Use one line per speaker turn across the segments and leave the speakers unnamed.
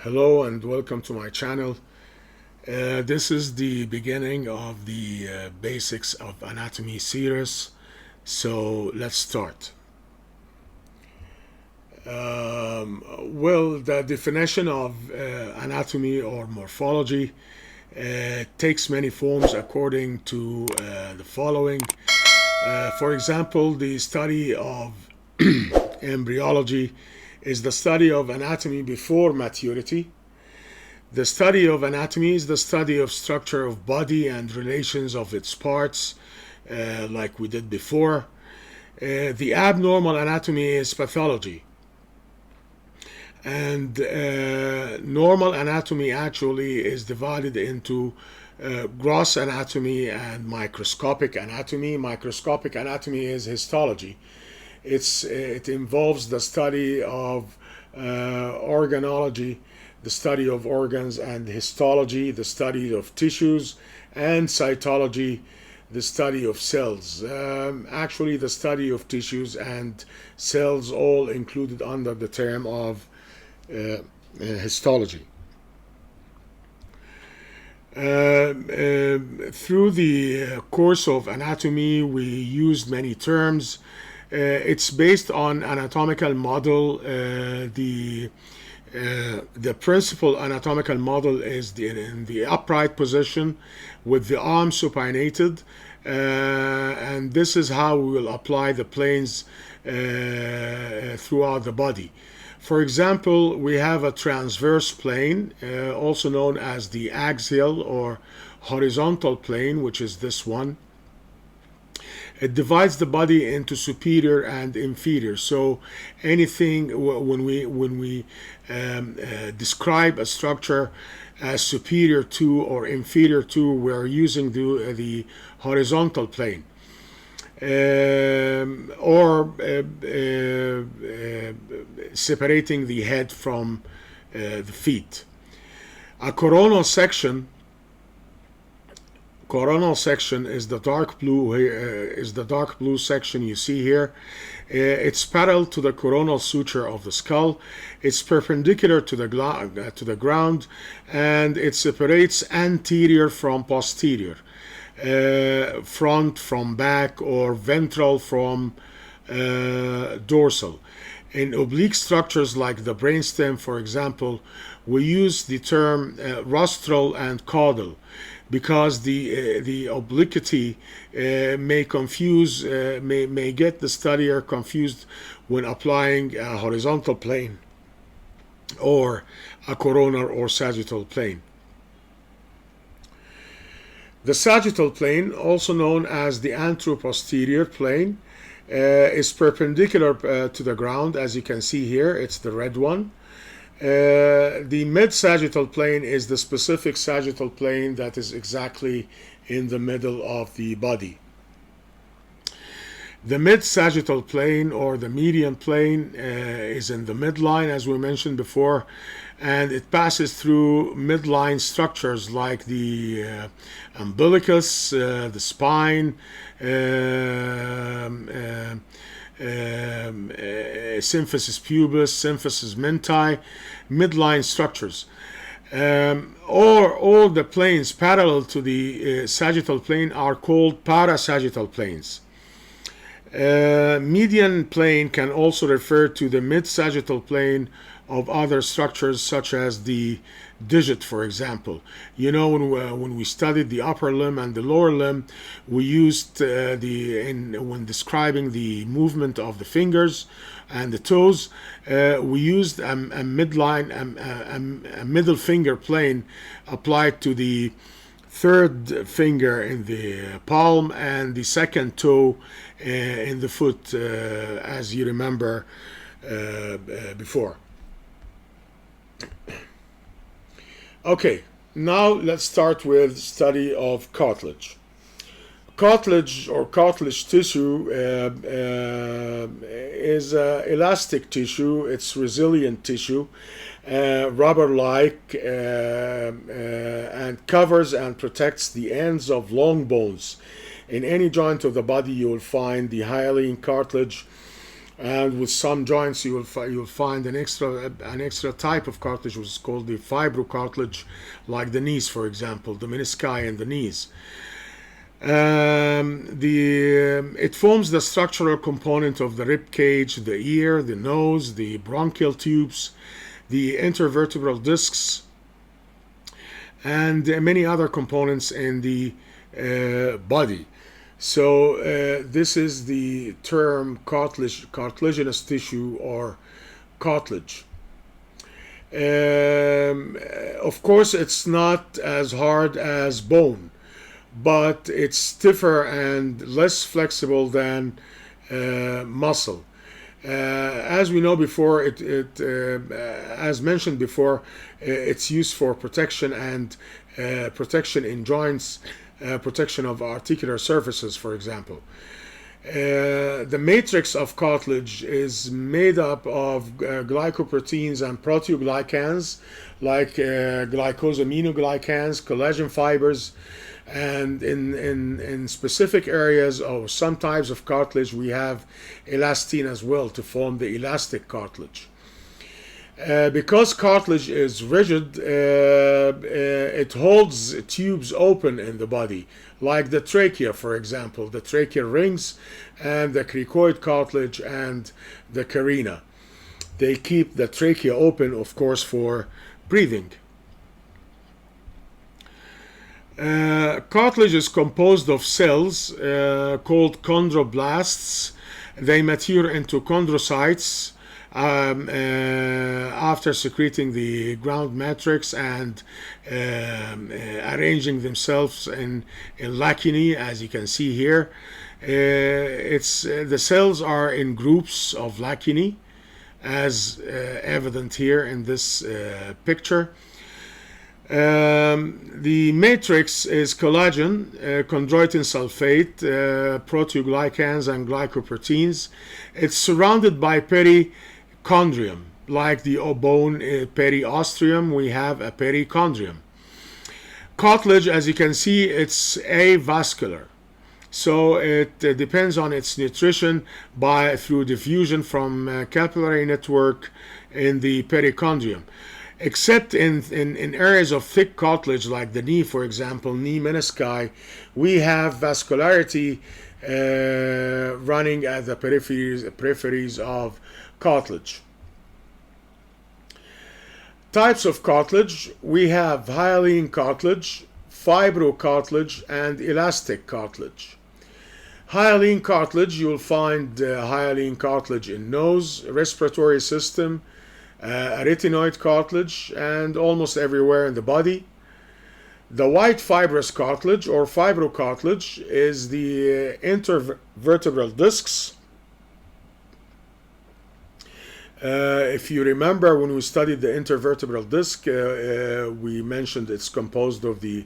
Hello and welcome to my channel. This is the beginning of the basics of anatomy series. So let's start. Well, the definition of anatomy or morphology takes many forms according to the following. For example, the study of embryology is the study of anatomy before maturity. The study of anatomy is the study of structure of body and relations of its parts, like we did before. The abnormal anatomy is pathology. And normal anatomy actually is divided into gross anatomy and microscopic anatomy. Microscopic anatomy is histology. It involves the study of organology, the study of organs, and histology, the study of tissues, and cytology, the study of cells. Actually, the study of tissues and cells all included under the term of histology. Through the course of anatomy, we used many terms. It's based on anatomical model. The principal anatomical model is in the upright position with the arm supinated, and this is how we will apply the planes throughout the body. For example, we have a transverse plane, also known as the axial or horizontal plane, which is this one. It divides the body into superior and inferior. So anything when we describe a structure as superior to or inferior to, we're using the horizontal plane. Or separating the head from the feet. A coronal section is the dark blue section you see here. It's parallel to the coronal suture of the skull. It's perpendicular to the ground, and it separates anterior from posterior, front from back, or ventral from dorsal. In oblique structures like the brainstem, for example, we use the term rostral and caudal, because the obliquity may confuse, may get the studier confused when applying a horizontal plane or a coronal or sagittal plane. The sagittal plane, also known as the anteroposterior plane, is perpendicular to the ground, as you can see here. It's the red one. The mid-sagittal plane is the specific sagittal plane that is exactly in the middle of the body. The mid-sagittal plane or the median plane is in the midline, as we mentioned before, and it passes through midline structures like the umbilicus, the spine, symphysis pubis, symphysis menti, midline structures. Or all the planes parallel to the sagittal plane are called parasagittal planes. Median plane can also refer to the mid-sagittal plane of other structures, such as the digit, for example. You know, when we studied the upper limb and the lower limb, we used when describing the movement of the fingers and the toes, we used a midline, a middle finger plane applied to the third finger in the palm and the second toe in the foot, as you remember before. Okay, now let's start with study of cartilage. Cartilage or cartilage tissue is elastic tissue. It's resilient tissue, rubber-like, and covers and protects the ends of long bones. In any joint of the body, you will find the hyaline cartilage And with some joints, you'll find an extra type of cartilage, which is called the fibrocartilage, like the knees, for example, the menisci and the knees. It forms the structural component of the rib cage, the ear, the nose, the bronchial tubes, the intervertebral discs, and many other components in the body. So this is the term cartilaginous tissue or cartilage. Of course, it's not as hard as bone, but it's stiffer and less flexible than muscle. As we know before, as mentioned before, it's used for protection and protection in joints, protection of articular surfaces, for example. The matrix of cartilage is made up of glycoproteins and proteoglycans, like glycosaminoglycans, collagen fibers, and in specific areas of some types of cartilage, we have elastin as well to form the elastic cartilage. Because cartilage is rigid, it holds tubes open in the body, like the trachea, for example, the tracheal rings and the cricoid cartilage and the carina. They keep the trachea open, of course, for breathing. Cartilage is composed of cells called chondroblasts. They mature into chondrocytes after secreting the ground matrix and arranging themselves in lacunae, as you can see here. The cells are in groups of lacunae, as evident here in this picture. The matrix is collagen, chondroitin sulfate, proteoglycans, and glycoproteins. It's surrounded by perichondrium. Like the bone periosteum, we have a perichondrium. Cartilage, as you can see, it's avascular. So it depends on its nutrition through diffusion from capillary network in the perichondrium. Except in areas of thick cartilage, like the knee, for example, knee menisci, we have vascularity running at the peripheries of cartilage. Types of cartilage: we have hyaline cartilage, fibrocartilage, and elastic cartilage. Hyaline cartilage, you'll find hyaline cartilage in nose, respiratory system, arytenoid cartilage, and almost everywhere in the body. The white fibrous cartilage or fibrocartilage is the intervertebral discs. If you remember, when we studied the intervertebral disc, we mentioned it's composed of the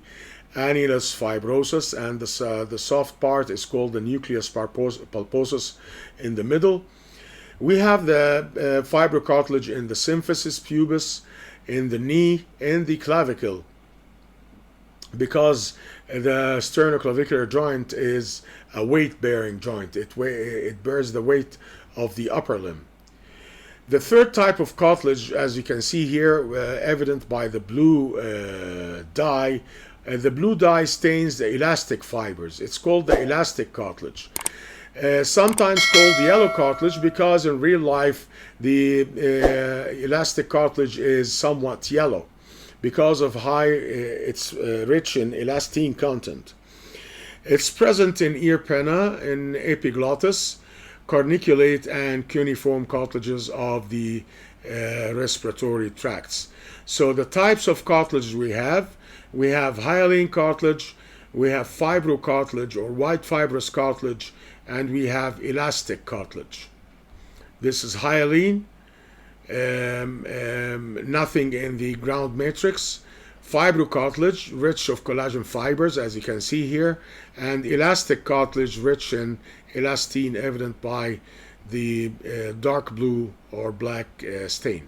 annulus fibrosus, and the soft part is called the nucleus pulposus in the middle. We have the fibrocartilage in the symphysis pubis, in the knee, in the clavicle, because the sternoclavicular joint is a weight-bearing joint. It bears the weight of the upper limb. The third type of cartilage, as you can see here, evident by the blue dye, the blue dye stains the elastic fibers. It's called the elastic cartilage. Sometimes called yellow cartilage because in real life the elastic cartilage is somewhat yellow because of it's rich in elastine content. It's present in ear pinna, in epiglottis, corniculate, and cuneiform cartilages of the respiratory tracts. So the types of cartilage we have hyaline cartilage, we have fibrocartilage or white fibrous cartilage, and we have elastic cartilage. This is hyaline, nothing in the ground matrix. Fibrocartilage, rich of collagen fibers, as you can see here, and elastic cartilage, rich in elastine, evident by the dark blue or black stain.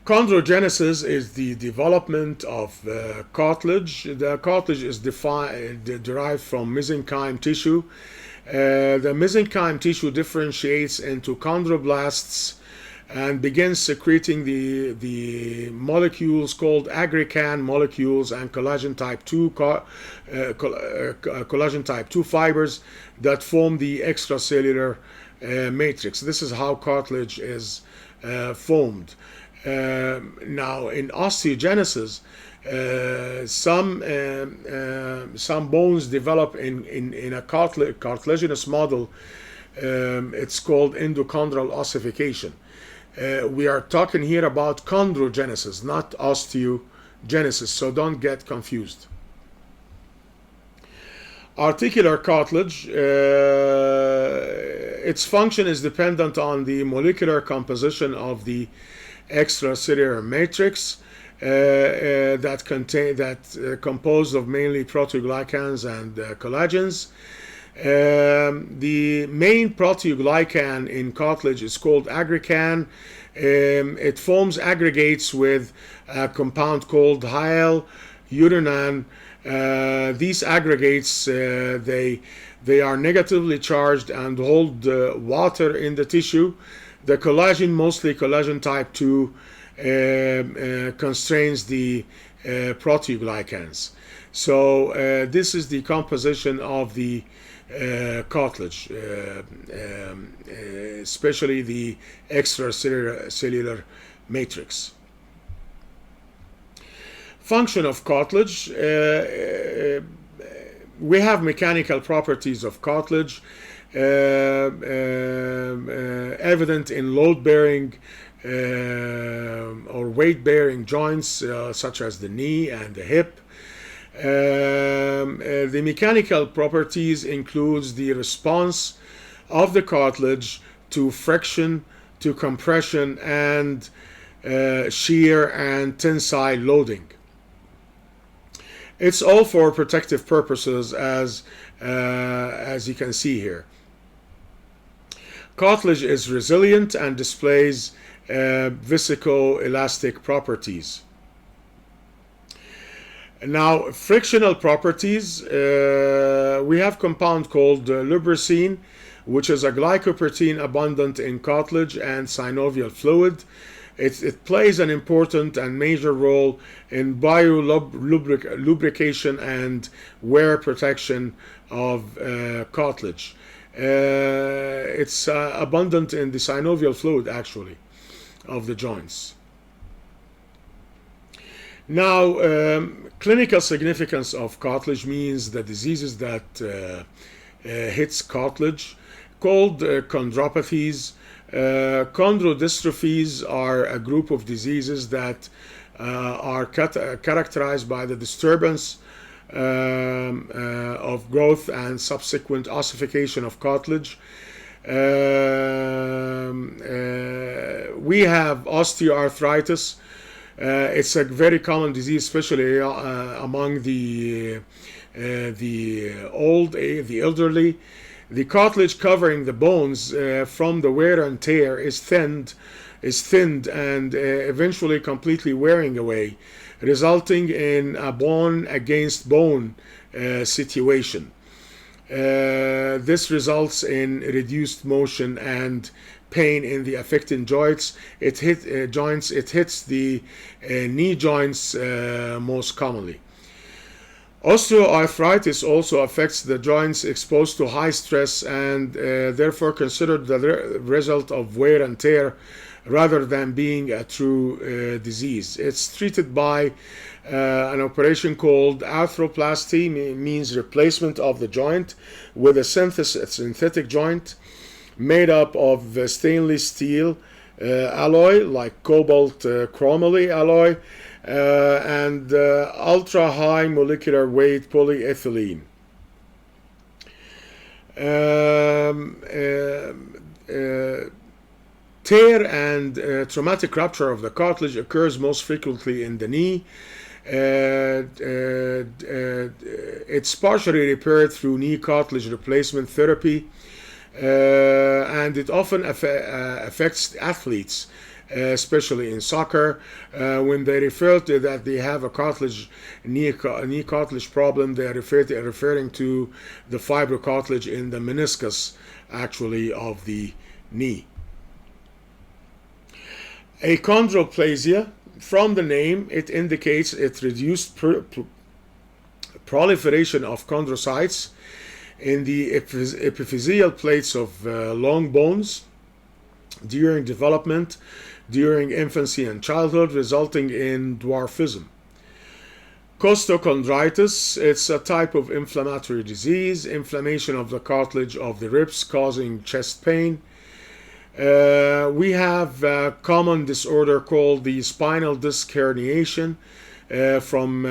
Chondrogenesis is the development of cartilage. The cartilage is derived from mesenchyme tissue. The mesenchyme tissue differentiates into chondroblasts and begins secreting the molecules called aggrecan molecules and collagen type 2 collagen type 2 fibers that form the extracellular matrix. This is how cartilage is formed. Now, in osteogenesis, some bones develop in a cartilaginous model. It's called endochondral ossification. We are talking here about chondrogenesis, not osteogenesis, so don't get confused. Articular cartilage, its function is dependent on the molecular composition of the extracellular matrix composed of mainly proteoglycans and collagens. The main proteoglycan in cartilage is called aggrecan. It forms aggregates with a compound called hyaluronan. These aggregates, they are negatively charged and hold water in the tissue. The collagen, mostly collagen type 2, constrains the proteoglycans. So this is the composition of the cartilage, especially the extracellular matrix. Function of cartilage. We have mechanical properties of cartilage evident in load-bearing or weight-bearing joints such as the knee and the hip. The mechanical properties includes the response of the cartilage to friction, to compression, and shear and tensile loading. It's all for protective purposes, as you can see here. Cartilage is resilient and displays viscoelastic properties. Now, frictional properties, we have compound called lubricine, which is a glycoprotein abundant in cartilage and synovial fluid. It plays an important and major role in biolubrication and wear protection of cartilage. It's abundant in the synovial fluid, actually, of the joints. Now, clinical significance of cartilage means the diseases that hits cartilage, called chondropathies. Chondrodystrophies are a group of diseases that are characterized by the disturbance of growth and subsequent ossification of cartilage. We have osteoarthritis. It's a very common disease, especially among the elderly. The cartilage covering the bones from the wear and tear is thinned and eventually completely wearing away, resulting in a bone against bone situation. This results in reduced motion and pain in the affected joints. It hits the knee joints most commonly. Osteoarthritis also affects the joints exposed to high stress and therefore considered the result of wear and tear rather than being a true disease. It's treated by an operation called arthroplasty, means replacement of the joint with a synthetic joint made up of stainless steel alloy like cobalt chromoly alloy and ultra high molecular weight polyethylene. Tear and traumatic rupture of the cartilage occurs most frequently in the knee. It's partially repaired through knee cartilage replacement therapy, and it often affects athletes especially in soccer. When they refer to that they have a knee cartilage problem, they are referring to the fibrocartilage in the meniscus, actually, of the knee. Achondroplasia, from the name, it indicates it reduced proliferation of chondrocytes in the epiphyseal plates of long bones during development, during infancy and childhood, resulting in dwarfism. Costochondritis, it's a type of inflammatory disease, inflammation of the cartilage of the ribs causing chest pain. We have a common disorder called the spinal disc herniation from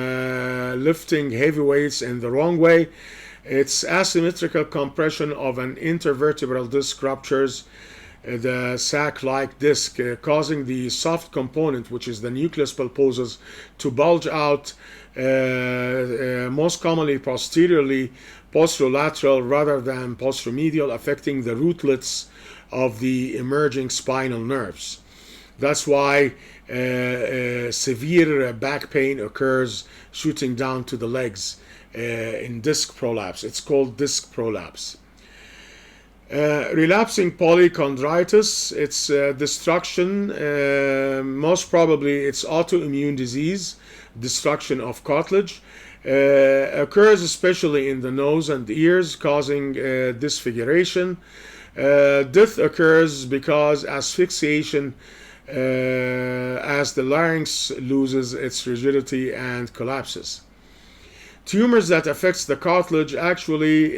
lifting heavy weights in the wrong way. It's asymmetrical compression of an intervertebral disc ruptures the sac-like disc, causing the soft component, which is the nucleus pulposus, to bulge out, most commonly posteriorly, posterolateral rather than posteromedial, affecting the rootlets of the emerging spinal nerves. That's why severe back pain occurs shooting down to the legs in disc prolapse. It's called disc prolapse. Relapsing polychondritis, it's destruction, most probably it's autoimmune disease, destruction of cartilage, occurs especially in the nose and ears, causing disfiguration. Death occurs because asphyxiation as the larynx loses its rigidity and collapses. Tumors that affect the cartilage actually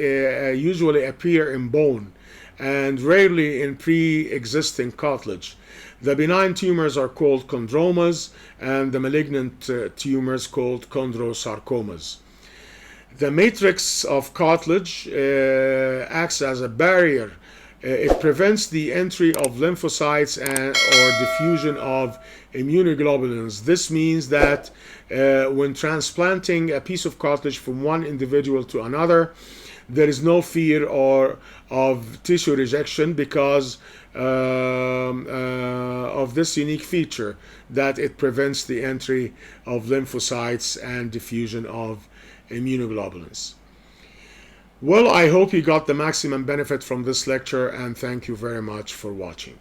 usually appear in bone and rarely in pre-existing cartilage. The benign tumors are called chondromas and the malignant tumors called chondrosarcomas. The matrix of cartilage acts as a barrier. It prevents the entry of lymphocytes or diffusion of immunoglobulins. This means that when transplanting a piece of cartilage from one individual to another, there is no fear of tissue rejection because of this unique feature that it prevents the entry of lymphocytes and diffusion of immunoglobulins. Well, I hope you got the maximum benefit from this lecture, and thank you very much for watching.